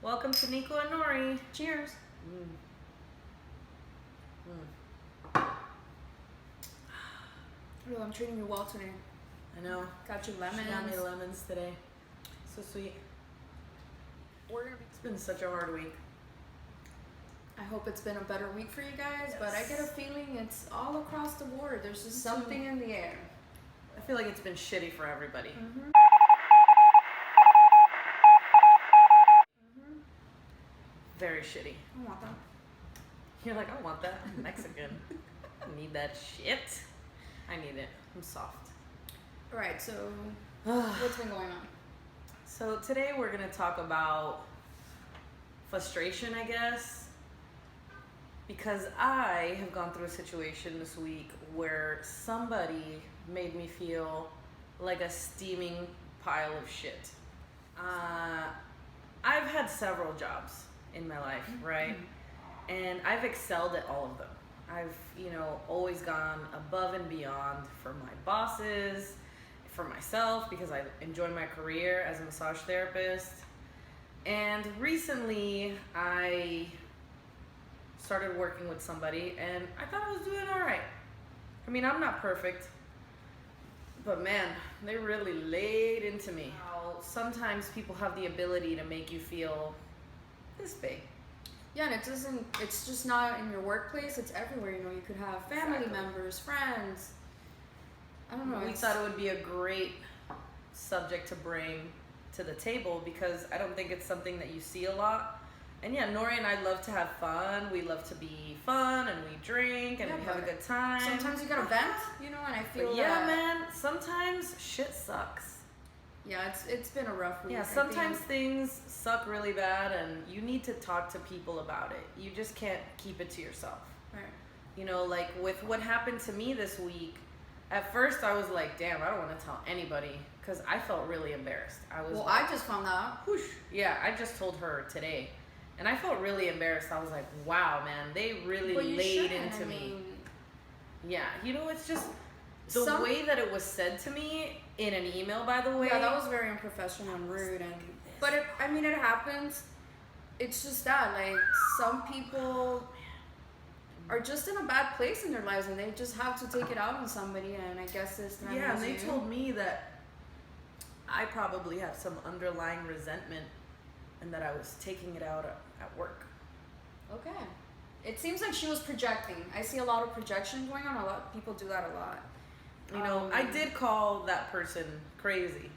Welcome to Nico and Nori. Cheers. Oh, I'm treating you well today. I know. Got you She lemons. got me lemons today. So sweet. It's been such a hard week. I hope it's been a better week for you guys, but I get a feeling it's all across the board. There's just something in the air. I feel like it's been shitty for everybody. Very shitty. I want that. You're like, I want that. I'm Mexican. I don't need that shit. I need it. I'm soft. All right, so what's been going on? So today we're going to talk about frustration, I guess. Because I have gone through a situation this week where somebody made me feel like a steaming pile of shit. I've had several jobs in my life, right? And I've excelled at all of them. I've, always gone above and beyond for my bosses, for myself, because I enjoy my career as a massage therapist. And recently I started working with somebody and I thought I was doing all right. I mean, I'm not perfect, but man, they really laid into me. How sometimes people have the ability to make you feel this big. Yeah, and it's just not in your workplace, it's everywhere. You could have family members, friends. I don't know. We thought it would be a great subject to bring to the table because I don't think it's something that you see a lot. And yeah, Nori and I love to have fun. We love to be fun and we drink and we have a good time. Sometimes you gotta vent, and I feel man, sometimes shit sucks. Yeah, it's been a rough week. Yeah, sometimes things suck really bad and you need to talk to people about it. You just can't keep it to yourself. Right. Like with what happened to me this week, at first I was like, damn, I don't want to tell anybody because I felt really embarrassed. I just found out. Whoosh. Yeah, I just told her today. And I felt really embarrassed. I was like, wow, man, they really laid into me. Yeah, it's just the way that it was said to me in an email, by the way. Yeah, that was very unprofessional and rude. But it happens. It's just that, some people are just in a bad place in their lives and they just have to take it out on somebody, and I guess this time Yeah, and they told me that I probably have some underlying resentment and that I was taking it out at work. Okay. It seems like she was projecting. I see a lot of projection going on. A lot of people do that a lot. I did call that person crazy.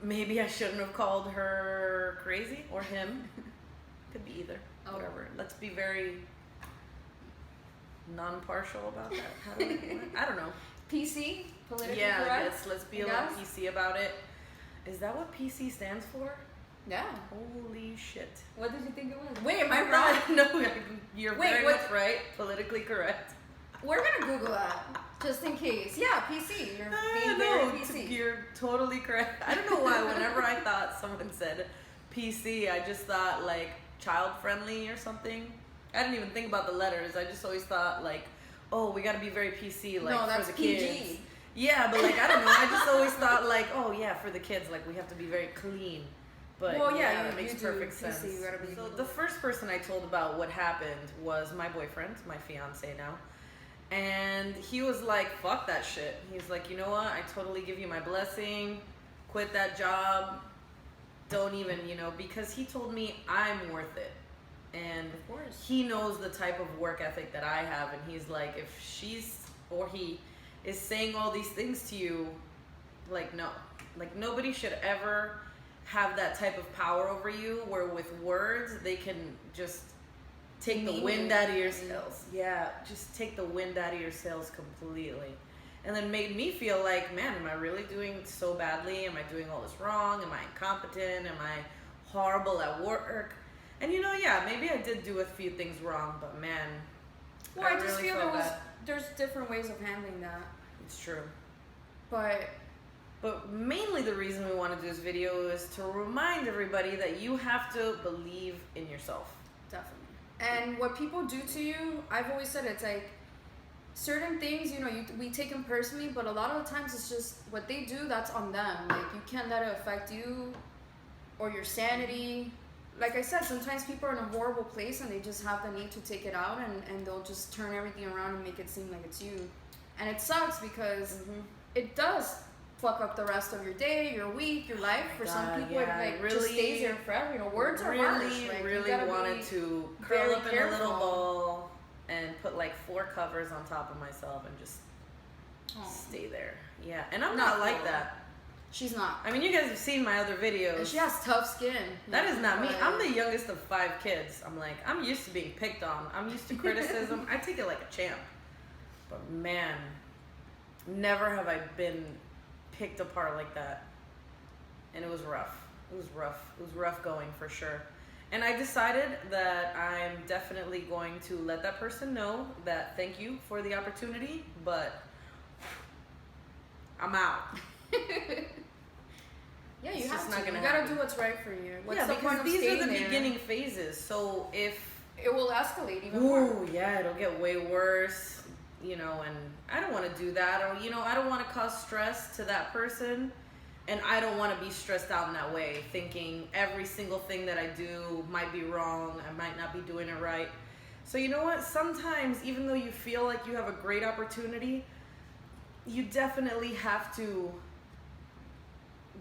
Maybe I shouldn't have called her crazy or him. Could be either. Oh. Whatever. Let's be very non-partial about that. I don't know. PC? Politically correct? correct? Yeah, let's be a little PC about it. Is that what PC stands for? Yeah. Holy shit. What did you think it was? Wait, am I wrong? No, you're very much right. Politically correct. We're gonna Google that, just in case. Yeah, PC. You're being very PC. You're totally correct. I don't know why whenever I thought someone said PC, I just thought like child-friendly or something. I didn't even think about the letters. I just always thought like, oh, we gotta be very PC that's for the PG. kids. Yeah, but I don't know. I just always thought like, oh yeah, for the kids, we have to be very clean. But it makes perfect sense. So the first person I told about what happened was my boyfriend, my fiance now. And he was like, fuck that shit. He's like, you know what? I totally give you my blessing. Quit that job. Don't even, because he told me I'm worth it. And of course, he knows the type of work ethic that I have. And he's like, if she's or he is saying all these things to you, no. Nobody should ever have that type of power over you where with words they can just take the wind out of your sails. Yeah, just take the wind out of your sails completely. And then made me feel like, man, am I really doing so badly? Am I doing all this wrong? Am I incompetent? Am I horrible at work? And maybe I did do a few things wrong, but man, I just feel there's different ways of handling that. It's true. But mainly the reason we want to do this video is to remind everybody that you have to believe in yourself. Definitely. And what people do to you, I've always said it's like certain things, we take them personally, but a lot of the times it's just what they do, that's on them. You can't let it affect you or your sanity. Like I said, sometimes people are in a horrible place and they just have the need to take it out, and they'll just turn everything around and make it seem like it's you. And it sucks because it does fuck up the rest of your day, your week, your life. For some people, it like really, just stays there forever. You know, words are harsh. Like, really wanted to curl up in a little ball and put like 4 covers on top of myself and just stay there. Yeah, and I'm not like that. She's not. I mean, you guys have seen my other videos. And she has tough skin. That is not me. I'm the youngest of 5 kids. I'm like, I'm used to being picked on. I'm used to criticism. I take it like a champ. But man, never have I been picked apart like that. And it was rough. It was rough. It was rough going for sure. And I decided that I'm definitely going to let that person know that thank you for the opportunity, but I'm out. Yeah, you it's have just to. You gotta do what's right for you. What's the point of these are the there? beginning phases. So if it will escalate even more. Yeah, it'll get way worse. You know, and I don't want to do that, or I don't want to cause stress to that person, and I don't want to be stressed out in that way, thinking every single thing that I do might be wrong. I might not be doing it right. So you know what? Sometimes, even though you feel like you have a great opportunity, you definitely have to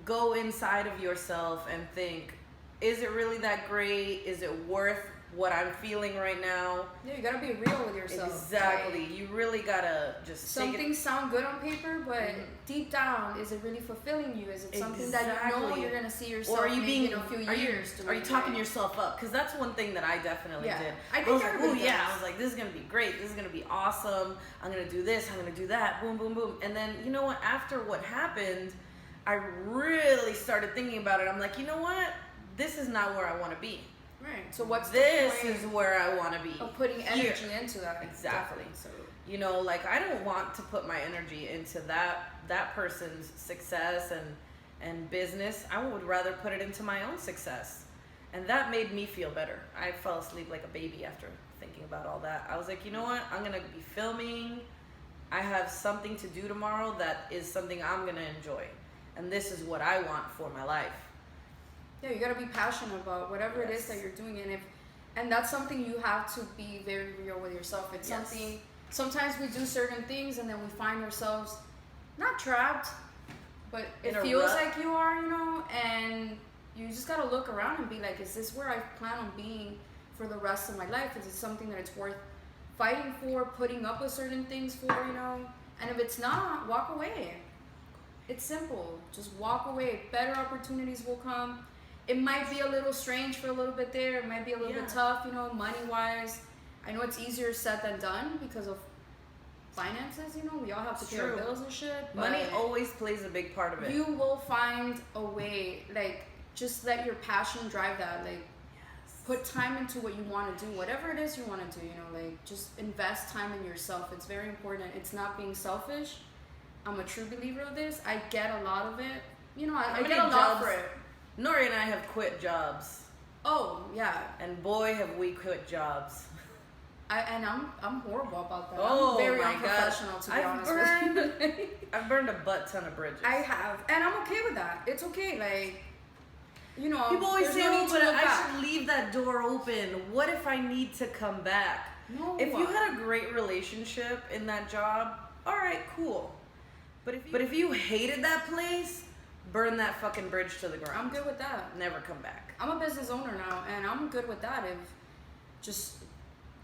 go inside of yourself and think, is it really that great? Is it worth what I'm feeling right now? Yeah, you gotta be real with yourself. Exactly. Like, you really gotta just some things sound good on paper, but deep down, is it really fulfilling you? Is it something that you know you're gonna see yourself or are you being, in a few years? Are you talking yourself up? Because that's one thing that I definitely did. I was like, oh yeah, I was like, this is gonna be great. This is gonna be awesome. I'm gonna do this. I'm gonna do that. Boom, boom, boom. And then, you know what? After what happened, I really started thinking about it. I'm like, you know what? This is not where I want to be. Right. So what's this is where I want to be. Of putting energy into that. Exactly. So like I don't want to put my energy into that person's success and business. I would rather put it into my own success, and that made me feel better. I fell asleep like a baby after thinking about all that. I was like, you know what? I'm gonna be filming. I have something to do tomorrow that is something I'm gonna enjoy, and this is what I want for my life. Yeah, you gotta be passionate about whatever it is that you're doing, and that's something you have to be very real with yourself. It's something. Sometimes we do certain things and then we find ourselves not trapped, but it feels like you are, and you just gotta look around and be like, is this where I plan on being for the rest of my life? Is it something that it's worth fighting for, putting up with certain things for, And if it's not, walk away. It's simple. Just walk away. Better opportunities will come. It might be a little strange for a little bit there. It might be a little bit tough, money-wise. I know it's easier said than done because of finances, We all have to pay our bills and shit. Money always plays a big part of it. You will find a way. Like, just let your passion drive that. Like, put time into what you want to do. Whatever it is you want to do, Like, just invest time in yourself. It's very important. It's not being selfish. I'm a true believer of this. I get a lot of it. I get a lot for it. Nori and I have quit jobs. Oh, yeah. And boy, have we quit jobs. I'm horrible about that. Oh, I'm very my unprofessional, to be honest with you. I've burned a butt ton of bridges. I have. And I'm okay with that. It's okay. Like, people always say, oh, but I should leave that door open. What if I need to come back? No. If you had a great relationship in that job, all right, cool. But if you hated that place, burn that fucking bridge to the ground. I'm good with that. Never come back. I'm a business owner now, and I'm good with that. If just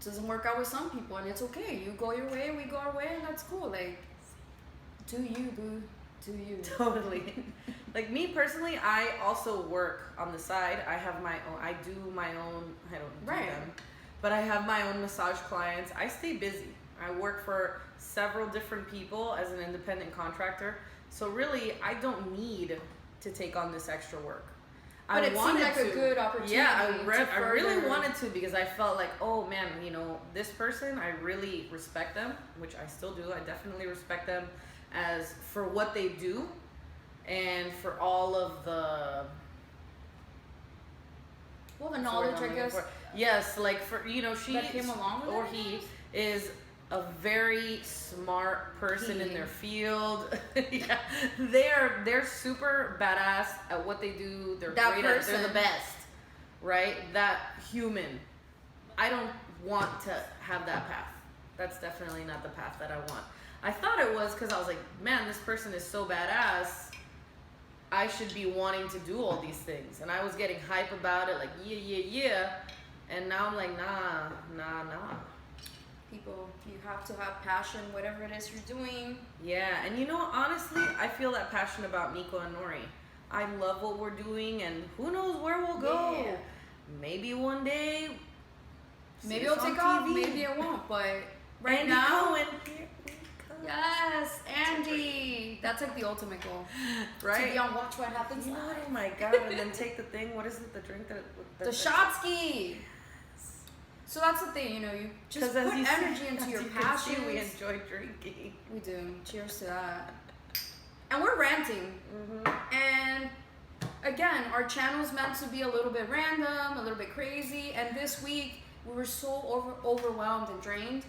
doesn't work out with some people, and it's okay. You go your way, we go our way, and that's cool. Like, do you, boo. Do you. Totally. Like, me personally, I also work on the side. I have my own, I do my own, I don't do them, but I have my own massage clients. I stay busy. I work for several different people as an independent contractor. So really, I don't need to take on this extra work. But it seemed like a good opportunity. Yeah, I really wanted to, because I felt like, oh man, this person, I really respect them, which I still do. I definitely respect them as for what they do and for all of the knowledge, I guess. Yes, like for she that came along with or it? he is a very smart person in their field. Yeah, they're super badass at what they do. They're That great person. they're the best, right? That human. I don't want to have that path. That's definitely not the path that I want. I thought it was because I was like, man, this person is so badass. I should be wanting to do all these things. And I was getting hype about it, like, yeah. And now I'm like, nah. People, you have to have passion, whatever it is you're doing. Yeah, and you know, honestly, I feel that passion about Nico and Nori. I love what we're doing, and who knows where we'll go. Yeah. Maybe one day. Maybe it'll take off, maybe it won't, but right Andy now. Cohen. Here we come. Yes, Andy. That's like the ultimate goal. Right? To be on Watch What Happens You know, Live. oh my god, and then take the thing, what is it, the drink that... The shot ski. So that's the thing, you know, you just put energy into your passion. We enjoy drinking. We do. Cheers to that. And we're ranting. Mm-hmm. And again, our channel's meant to be a little bit random, a little bit crazy. And this week, we were so overwhelmed and drained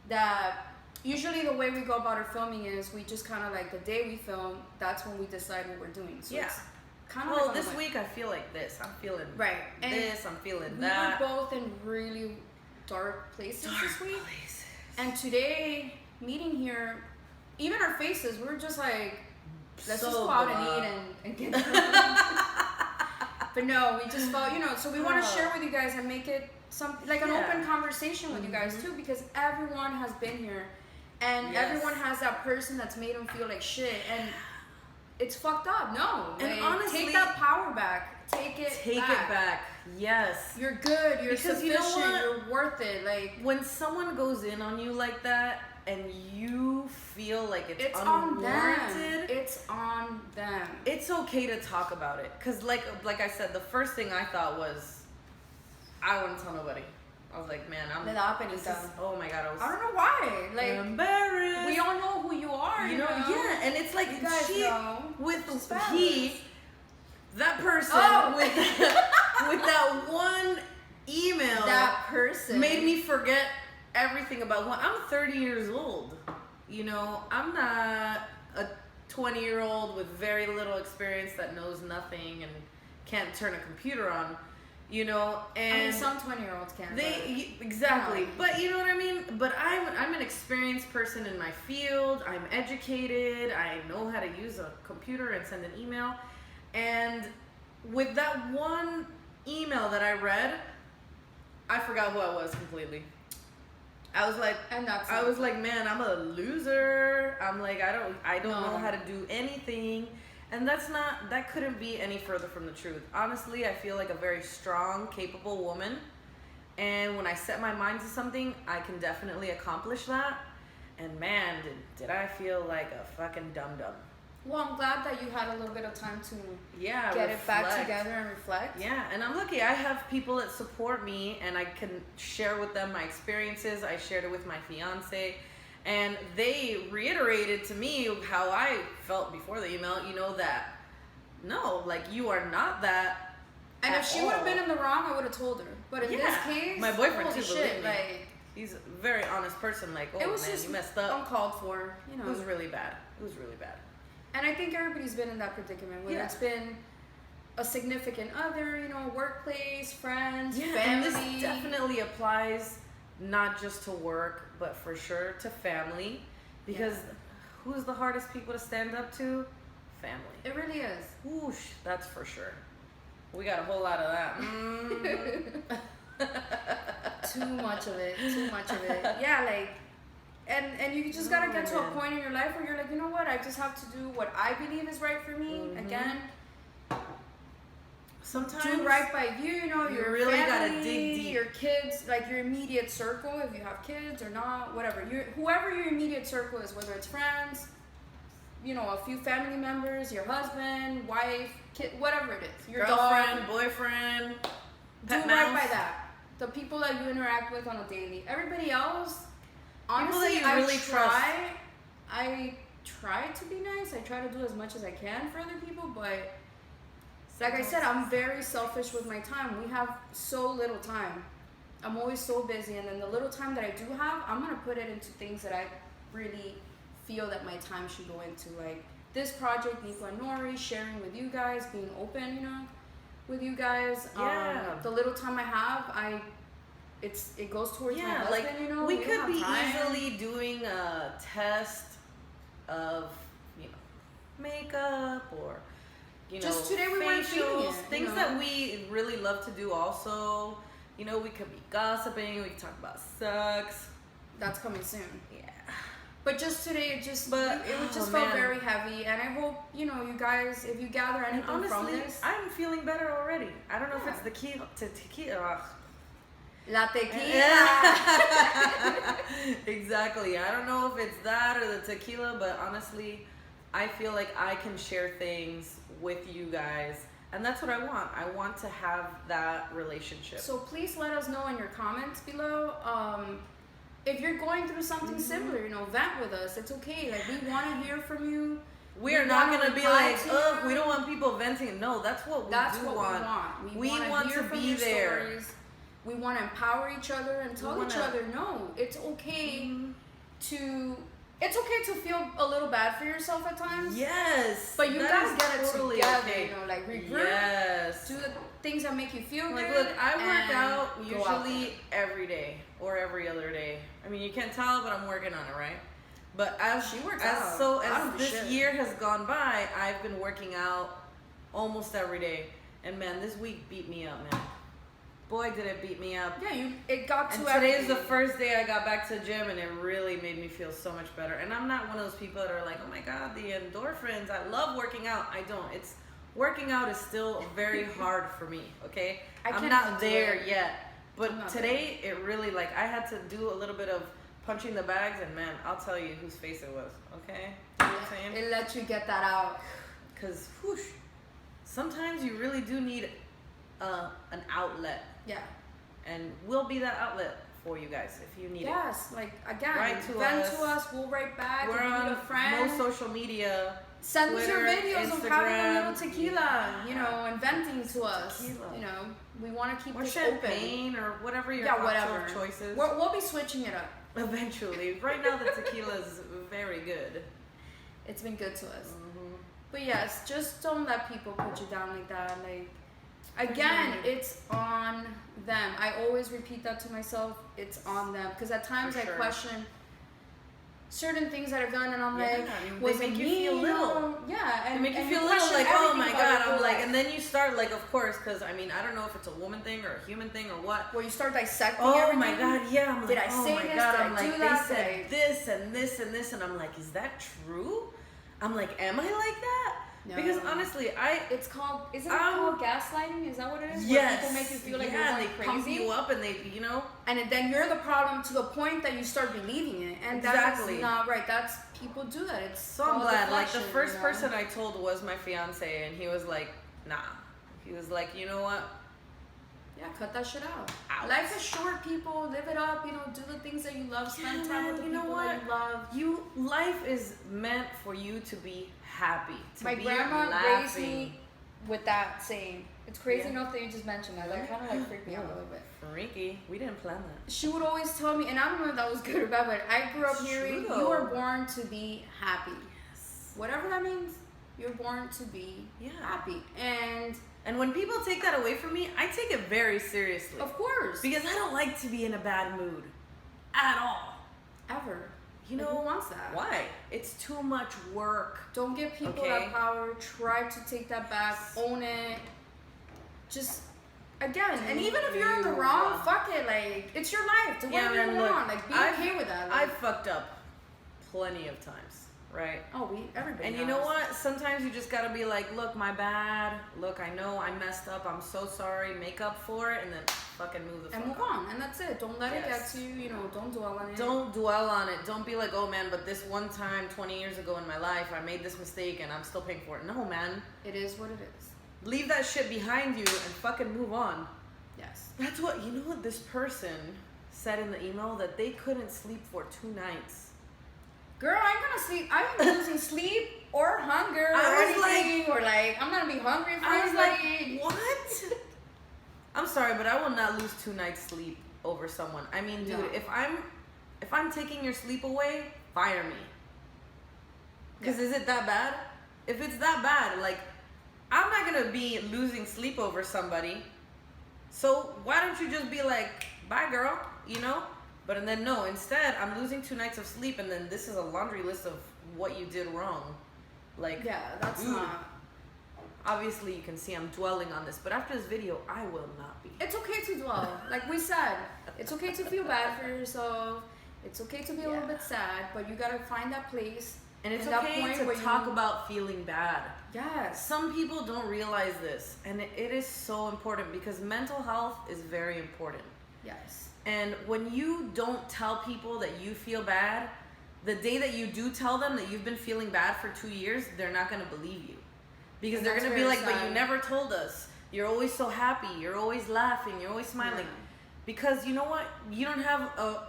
that usually the way we go about our filming is we just kind of like the day we film, that's when we decide what we're doing. So Yeah. it's kind of Well, like this week I feel like this. I'm feeling right. And this. I'm feeling we that. were both in really dark places this week. Places. And today, meeting here, even our faces, we were just like, let's So just go out blah. and eat and get But no, we just felt, you know, so we want to share with you guys and make it something like an open conversation with you guys too, because everyone has been here and everyone has that person that's made them feel like shit, and it's fucked up. No, And like, honestly, take that power back. Take it back. Yes. You're good. You're Because sufficient. you know what? You're worth it. Like, when someone goes in on you like that and you feel like it's on them. unwarranted, It's on them. it's okay to talk about it. Because like I said, the first thing I thought was, I wouldn't tell nobody. I was like, man, Le da penita. this is, oh my god, I don't know why. Like, embarrassed. we all know who you are. You know, yeah, and it's like You guys she know. with She's that person Oh. with that one email That person made me forget everything about what I'm 30 years old. You know, I'm not a 20-year-old with very little experience that knows nothing and can't turn a computer on. You know, and I mean, some 20-year-olds can. Exactly, Yeah. but you know what I mean. But I'm an experienced person in my field. I'm educated. I know how to use a computer and send an email. And with that one email that I read, I forgot who I was completely. I was like, man, I'm a loser. I'm like, I don't know how to do anything. And that couldn't be any further from the truth. Honestly, I feel like a very strong, capable woman. And when I set my mind to something, I can definitely accomplish that. And man, did I feel like a fucking dum-dum. Well, I'm glad that you had a little bit of time to get it back together and reflect. Yeah, and I'm lucky. I have people that support me, and I can share with them my experiences. I shared it with my fiance, and they reiterated to me how I felt before the email. You know that, no, like you are not that. And if she would have been in the wrong, I would have told her. But in this case, my boyfriend holy too, shit, believe me. like, He's a very honest person. Like, oh it was man, just you messed up. uncalled for. You know, It was really bad. It was really bad. And I think everybody's been in that predicament, whether it's been a significant other, you know, workplace, friends, family. And this definitely applies not just to work, but for sure to family. Because who's the hardest people to stand up to? Family. It really is. Whoosh, that's for sure. We got a whole lot of that. Too much of it. Yeah, like, and you just gotta get to a point in your life where you're like, you know what? I just have to do what I believe is right for me. Again, sometimes do right by you. You know, your really family, gotta dig deep. your kids, like your immediate circle, if you have kids or not, whatever. Whoever your immediate circle is, whether it's friends, you know, a few family members, your husband, wife, kid, whatever it is, your girlfriend, dog, boyfriend, do right by that. The people that you interact with on a daily. Everybody else, honestly, that you really trust. I try to be nice. I try to do as much as I can for other people, but like I said, I'm very selfish with my time. We have so little time. I'm always so busy, and then the little time that I do have, I'm gonna put it into things that I really feel that my time should go into, like this project, Nico and Nori, sharing with you guys, being open, you know, with you guys. Yeah. The little time I have, it goes towards my husband, like, you know. we don't could have be time. easily doing a test of, you know, makeup or, you know, Just today we weren't feeling facials, it, things you know? that we really love to do also. You know, we could be gossiping, we could talk about sex. That's coming soon. Yeah. But just today, it just But, it just oh, felt man. very heavy, and I hope, you know, you guys, if you gather And anything from honestly, this, I'm feeling better already. I don't know if Yeah. it's the key to tequila. la tequila. Yeah. Exactly. I don't know if it's that or the tequila, but honestly, I feel like I can share things with you guys, and that's what I want. I want to have that relationship. So please let us know in your comments below. If you're going through something similar, you know, vent with us. It's okay. Like, we want to hear from you. We're not wanna gonna be reply like, to oh, you. we don't want people venting. No, that's what we That's do what want. we want. We want hear to from be your there. stories. We want to empower each other and tell each wanna- other, no, it's okay it's okay to feel a little bad for yourself at times. Yes. But you that gotta is get it totally together, okay. you know, like regroup, Yes. do the things that make you feel Like, good. look, I work and out go out usually every day or every other day. I mean, you can't tell, but I'm working on it, right? But as She works as out. so I as don't do this shit. year has gone by, I've been working out almost every day. And man, this week beat me up, man. Boy, did it beat me up. Yeah, it got to And today is everything. the first day I got back to the gym, and it really made me feel so much better. And I'm not one of those people that are like, oh my god, the endorphins. I love working out. I don't. It's working out is still very hard for me. Okay, I I'm can't not even do there it. yet. I'm But not today it really I had to do a little bit of punching the bags, and man, I'll tell you whose face it was. Okay, you know what I'm saying? It lets you get that out. Because whoosh, sometimes you really do need an outlet. Yeah. And we'll be that outlet for you guys if you need it. Yes, like again, Write to vent us. to us. We'll write back. We're if you need on a friend, most social media. send us your Twitter, videos of having a little Instagram. tequila, you know, and venting to us. Tequila. You know, we want to keep Or this open. champagne or whatever your Yeah, cocktail whatever. of choices. We'll be switching it up. Eventually. Right now the tequila is very good. It's been good to us. Mm-hmm. But yes, just don't let people put you down like that. Like, again, it's on them. I always repeat that to myself. It's on them. Because at times For I sure. question certain things that I've done, and I'm Yeah, like, I mean, was they it make you me? feel little. know? Yeah, They and make you and feel little question like, oh everything my about god, your I'm whole like, life. and then you start like, of course, because I mean, I don't know if it's a woman thing or a human thing or what. where you start dissecting Oh everything. my god, yeah. I'm like, Did I oh say my this? god, Did I I'm do like, that? they Did said I- this and this and this, and I'm like, is that true? I'm like, am I like that? No. Because honestly, It's called, isn't it called gaslighting? Is that what it is? Where yes, people make you feel like yeah, you're and going they pump crazy. you up, and they, you know, And then you're the problem to the point that you start believing it. And Exactly. that's not right. That's, people do that. It's so I'm called glad. Like the deflection, first you know? person I told was my fiance, and he was like, nah. He was like, you know what? Yeah, cut that shit out. Out. Life is short, people. Live it up. You know, do the things that you love. Spend Yeah, time man, with the you know people what? that you love. Life is meant for you to be happy. To My be grandma raised laughing. me with that saying. It's crazy Yeah. enough that you just mentioned that. That kind of like freaked me out a little bit. Freaky. We didn't plan that. She would always tell me, and I don't know if that was good or bad, but I grew up It's hearing, true, you are though. born to be happy. Whatever that means, you're born to be Yeah. happy. And And when people take that away from me, I take it very seriously. of course, Because I don't like to be in a bad mood. At all. ever. You Like, know who wants that? why? It's too much work. Don't give people Okay. that power. Try to take that back. Own it. Just again, and Do even if you're in the you wrong, want- fuck it. Like, it's your life. Do Yeah, whatever man, you look, want. Like, be I've- okay with that. I've Like, fucked up plenty of times, right? everybody. And you know what? Sometimes you just gotta be like, look, my bad. Look, I know I messed up. I'm so sorry. Make up for it, and then fucking move the fuck And move on. on, and that's it. Don't let it get Yes. to you. You know, don't dwell on it. Don't dwell on it. Don't be like, oh man, but this one time 20 years ago in my life, I made this mistake and I'm still paying for it. No, man. It is what it is. Leave that shit behind you and fucking move on. Yes. That's what, you know what this person said in the email? That they couldn't sleep for 2 nights. Girl, I ain't gonna sleep. I ain't losing sleep or hunger or I was anything. Or like, I'm gonna be hungry for I was anybody. like, what? I'm sorry, but I will not lose 2 nights sleep over someone. I mean, dude, No. if I'm taking your sleep away, fire me. Because is it that bad? If it's that bad, like, I'm not going to be losing sleep over somebody. So why don't you just be like, bye, girl, you know? But and then no, instead, I'm losing 2 nights of sleep, and then this is a laundry list of what you did wrong. Like, Yeah, that's dude, not. obviously, you can see I'm dwelling on this, but after this video, I will not be. It's okay to dwell. Like we said, it's okay to feel bad for yourself. It's okay to be a little bit sad, but you gotta find that place. And it's and that okay point to where talk you- about feeling bad. Yes. Some people don't realize this, and it is so important because mental health is very important. Yes. And when you don't tell people that you feel bad, the day that you do tell them that you've been feeling bad for 2 years, they're not going to believe you. Because And they're that's going to be very like, but sad. you never told us. You're always so happy. You're always laughing. You're always smiling. Yeah. Because you know what? You don't have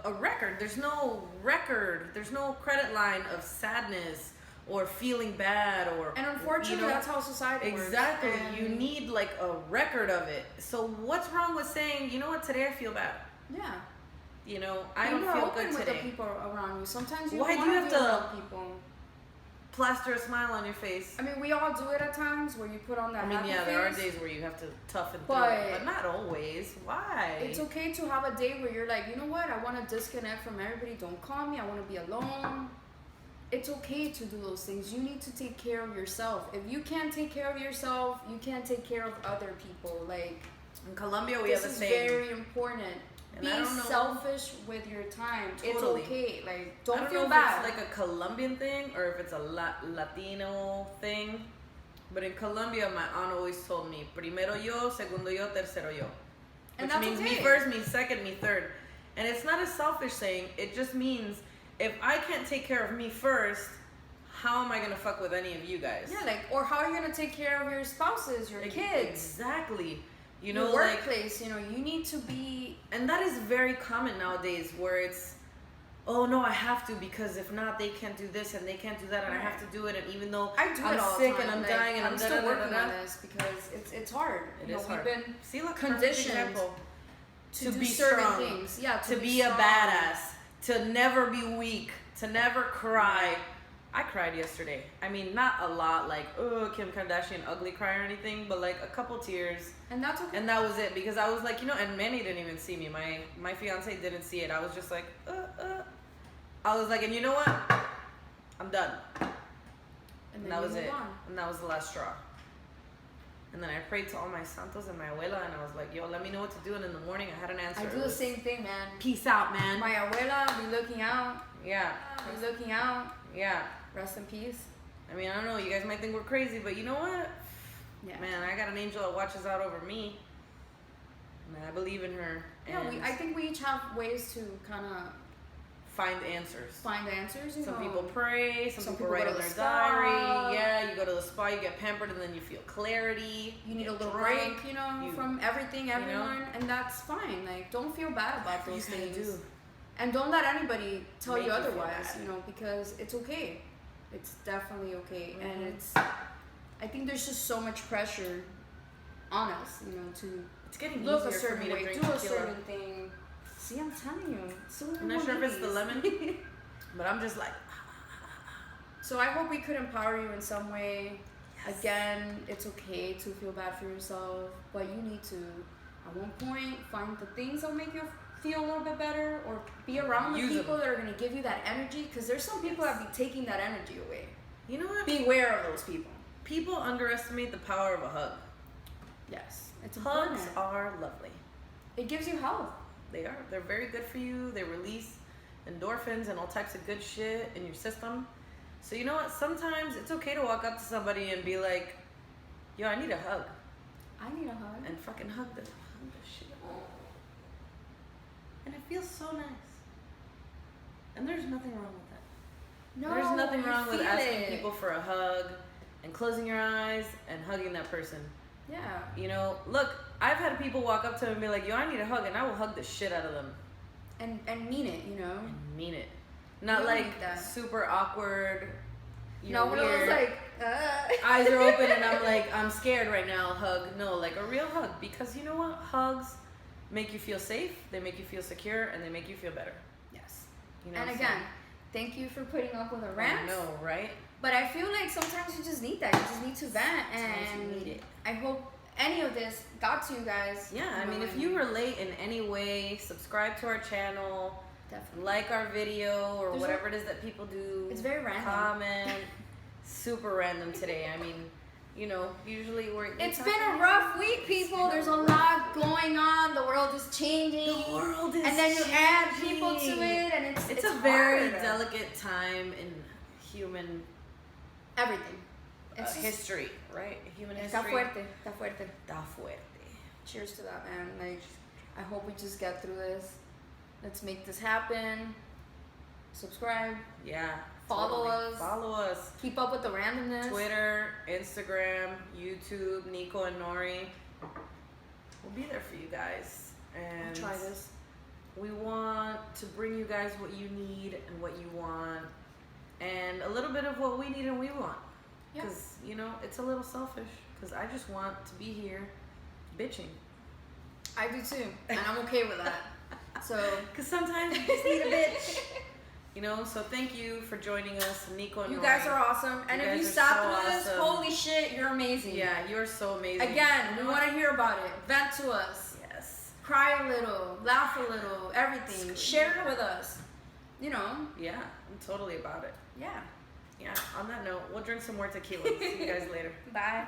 a record. There's no record. There's no credit line of sadness or feeling bad or... And unfortunately, you know, that's how society works. exactly. And You need like a record of it. So what's wrong with saying, you know what, today I feel bad? Yeah. You know, I Be don't more feel open good with today. the people around you. Sometimes you Why don't do you want have to be to- around people. Plaster a smile on your face. I mean, we all do it at times where you put on that I mean, happy yeah, face. there are days where you have to toughen through But- it, but not always. Why? It's okay to have a day where you're like, you know what? I want to disconnect from everybody. Don't call me. I want to be alone. It's okay to do those things. You need to take care of yourself. If you can't take care of yourself, you can't take care of other people. Like, In Colombia, we this have a is saying. very important. And Be I don't know- selfish with your time. Totally. It's okay. Like, I don't don't feel know bad. if it's like a Colombian thing or if it's a Latino thing. But in Colombia, my aunt always told me, primero yo, segundo yo, tercero yo. And Which that's means okay. me first, me second, me third. And it's not a selfish saying. It just means if I can't take care of me first, how am I going to fuck with any of you guys? Yeah, like, or how are you gonna take care of your spouses, your kids, Exactly. You know, your like, workplace? You know, you need to be. and that is very common nowadays where it's, oh no, I have to because if not, they can't do this and they can't do that and I have to do it. And even though I do I'm it all sick the time. and I'm like, dying and I'm still da-da-da-da-da. working on this because it's hard. It You is know, hard. We've been See, look, conditioned perfect example. to To do be certain strong, things. Yeah, to be a strong. badass, to never be weak, to never cry. I cried yesterday. I mean, not a lot, like, oh, Kim Kardashian ugly cry or anything, but like a couple tears. And that's okay. And that was it because I was like, you know, and Manny didn't even see me. My fiance didn't see it. I was just like, I was like, and you know what? I'm done. And that you was move it. on. And that was the last straw. And then I prayed to all my santos and my abuela, and I was like, yo, let me know what to do. And in the morning, I had an answer. I It do the was, same thing, man. Peace out, man. My abuela be looking out. Yeah. Be looking out. Yeah. Rest in peace. I mean, I don't know. You guys might think we're crazy, but you know what? Yeah. Man, I got an angel that watches out over me. Man, I believe in her. Yeah, And I think we each have ways to kind of find answers. find answers. You Some know. people pray, some people write go in to their the spa. diary. Yeah, you go to the spa, you get pampered, and then you feel clarity. You need a little drink, break, you know, you- from everything, know? everyone, and that's fine. Like, don't feel bad about those You gotta things, do. and don't let anybody tell Make you you feel otherwise. bad. You know, because it's okay. It's definitely okay, and Mhm. it's. I think there's just so much pressure on us, you know, to It's getting look a easier for certain me to way, drink do a tequila. certain thing. See, I'm telling you, so I'm not sure if it's the lemon, but I'm just like, So I hope we could empower you in some way. Yes. Again, it's okay to feel bad for yourself, but you need to, at one point, find the things that make you feel a little bit better, or be around the Use people them. that are going to give you that energy. Because there's some people that be taking that energy away. you know what? Beware of those people. People underestimate the power of a hug. Yes, it's Hugs important. are lovely. It gives you health. They are. They're very good for you. They release endorphins and all types of good shit in your system. So you know what? Sometimes it's okay to walk up to somebody and be like, yo, I need a hug. I need a hug. And fucking hug the shit out. And it feels so nice. And there's nothing wrong with that. No, There's nothing you wrong with feel asking it. people for a hug and closing your eyes and hugging that person. Yeah. You know, look, I've had people walk up to me and be like, yo, I need a hug, and I will hug the shit out of them. And mean it, you know. And mean it. Not You like need that. super awkward. No, when it was weird. like, Eyes are open and I'm like, I'm scared right now, hug. No, like a real hug. Because you know what? Hugs make you feel safe, they make you feel secure, and they make you feel better. Yes. You know And again, thank you for putting up with a rant. I know, right? But I feel like sometimes you just need that. You just need to vent, and you need it. I hope any of this got to you guys. Yeah, I mean, if you relate in any way, subscribe to our channel, definitely like our video, or There's whatever it is that people do. It's very random. Comment. Super random today. I mean, you know, usually it's been a rough week, people. There's a lot going on. The world is changing. The world is and then you add people to it, and it's a very hard. delicate time in human everything. It's history, right? Human history. Está fuerte. Está fuerte. Está fuerte. Cheers to that, man. Like, I hope we just get through this. Let's make this happen. Subscribe. Yeah. Follow us. Follow us. Keep up with the randomness. Twitter, Instagram, YouTube, Nico and Nori. We'll be there for you guys. And I'll try this. We want to bring you guys what you need and what you want. And a little bit of what we need and we want. Because, you know, it's a little selfish. Because I just want to be here bitching. I do too. And I'm okay with that. So. Because sometimes you just need a bitch. You know, so thank you for joining us, Nico and You Nori. guys are awesome. And if you sat through this, holy shit, you're amazing. Yeah, you're so amazing. Again, we want to hear about it. Vent to us. Yes. Cry a little. Laugh a little. Everything. Share it with us. You know. Yeah, I'm totally about it. Yeah. Yeah, on that note, we'll drink some more tequila. See you guys later. Bye.